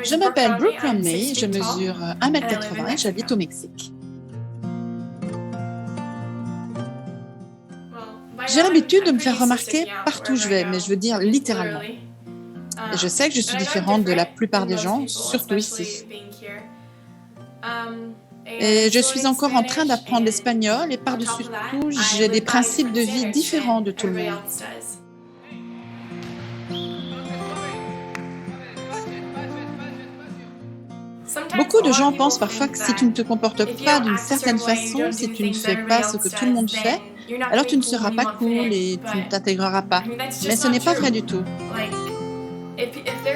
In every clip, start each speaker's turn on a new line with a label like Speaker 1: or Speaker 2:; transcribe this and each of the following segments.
Speaker 1: Je m'appelle Brooke Romney, je mesure 1,80 m et j'habite au Mexique. J'ai l'habitude de me faire remarquer partout où je vais, mais je veux dire littéralement. Et je sais que je suis différente de la plupart des gens, surtout ici. Et je suis encore en train d'apprendre l'espagnol et par-dessus tout, j'ai des principes de vie différents de tout le monde. Beaucoup de gens pensent parfois que si tu ne te comportes pas d'une certaine façon, si tu ne fais pas ce que tout le monde fait, alors tu ne seras pas cool et tu ne t'intégreras pas. Mais ce n'est pas vrai du tout.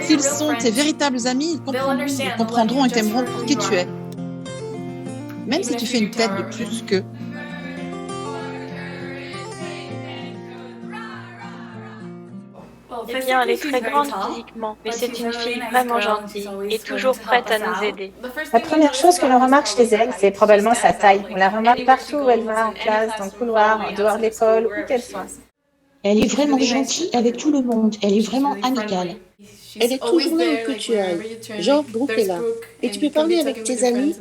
Speaker 1: S'ils sont tes véritables amis, ils comprendront et t'aimeront pour qui tu es. Même si tu fais une tête de plus qu'eux.
Speaker 2: Eh bien, elle est très grande physiquement, mais c'est une fille vraiment gentille et toujours prête à nous aider.
Speaker 3: La première chose que l'on remarque chez elle, c'est probablement sa taille. On la remarque partout où elle va, en classe, dans le couloir, en dehors de l'école, où qu'elle soit.
Speaker 4: Elle est vraiment gentille avec tout le monde, elle est vraiment amicale.
Speaker 5: Elle est toujours là où que tu ailles. Genre, Brooke est là. Et tu peux parler avec tes amis.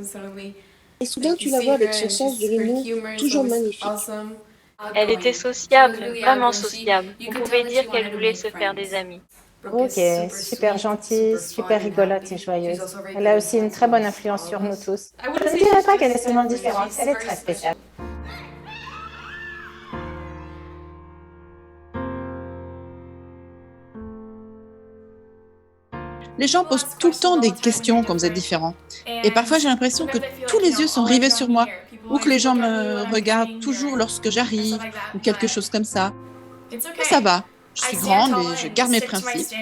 Speaker 5: Et soudain, tu la vois avec son sens de l'humour toujours magnifique.
Speaker 2: Elle était sociable, vraiment sociable. On pouvait dire qu'elle voulait se faire des amis.
Speaker 3: Brooke est super gentille, super rigolote et joyeuse. Elle a aussi une très bonne influence sur nous tous. Je ne dirais pas qu'elle est seulement différente, elle est très spéciale.
Speaker 1: Les gens posent tout le temps des questions quand vous êtes différents. Et parfois, j'ai l'impression que tous les yeux sont rivés sur moi, ou que les gens me regardent toujours lorsque j'arrive, ou quelque chose comme ça. Mais ça va, je suis grande et je garde mes principes.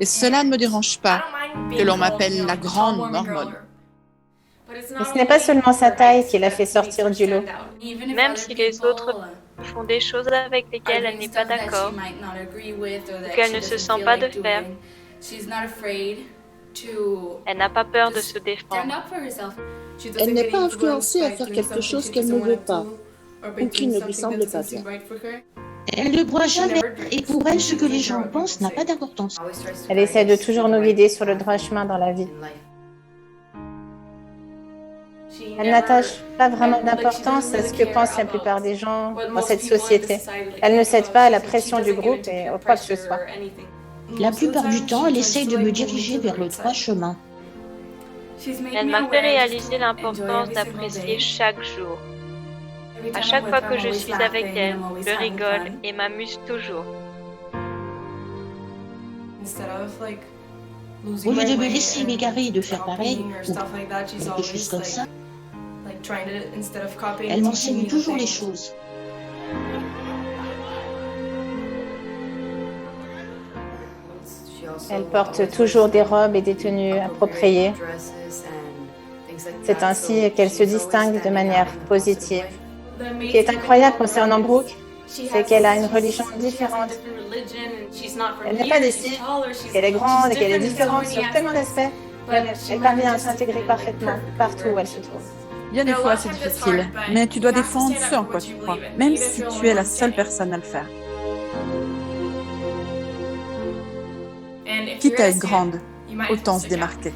Speaker 1: Et cela ne me dérange pas que l'on m'appelle la grande mormone.
Speaker 3: Mais ce n'est pas seulement sa taille qui l'a fait sortir du lot.
Speaker 2: Même si les autres font des choses avec lesquelles elle n'est pas d'accord, ou qu'elle ne se sent pas de faire, elle n'a pas peur de se défendre.
Speaker 5: Elle n'est pas influencée à faire quelque chose qu'elle ne veut pas ou qui ne lui semble pas bien.
Speaker 4: Elle ne broie jamais et pour elle, ce que les gens pensent n'a pas d'importance.
Speaker 3: Elle essaie de toujours nous guider sur le droit chemin dans la vie. Elle n'attache pas vraiment d'importance à ce que pensent la plupart des gens dans cette société. Elle ne cède pas à la pression du groupe et à quoi que ce soit.
Speaker 4: La plupart du temps, elle essaye de me diriger vers le droit chemin.
Speaker 2: Elle m'a fait réaliser l'importance d'apprécier chaque jour. À chaque fois que je suis avec elle, je rigole et m'amuse toujours.
Speaker 4: Au lieu de me laisser m'égarer et de faire pareil, ou quelque chose comme ça, elle m'enseigne toujours les choses.
Speaker 3: Elle porte toujours des robes et des tenues appropriées. C'est ainsi qu'elle se distingue de manière positive. Ce qui est incroyable concernant Brooke, c'est qu'elle a une religion différente. Elle n'est pas des signes, qu'elle est grande et qu'elle est différente sur tellement d'aspects. Elle parvient à s'intégrer parfaitement partout où elle se trouve.
Speaker 1: Il y a des fois, c'est difficile, mais tu dois défendre ce en quoi tu crois, même si tu es la seule personne à le faire. Quitte à être grande, autant se démarquer.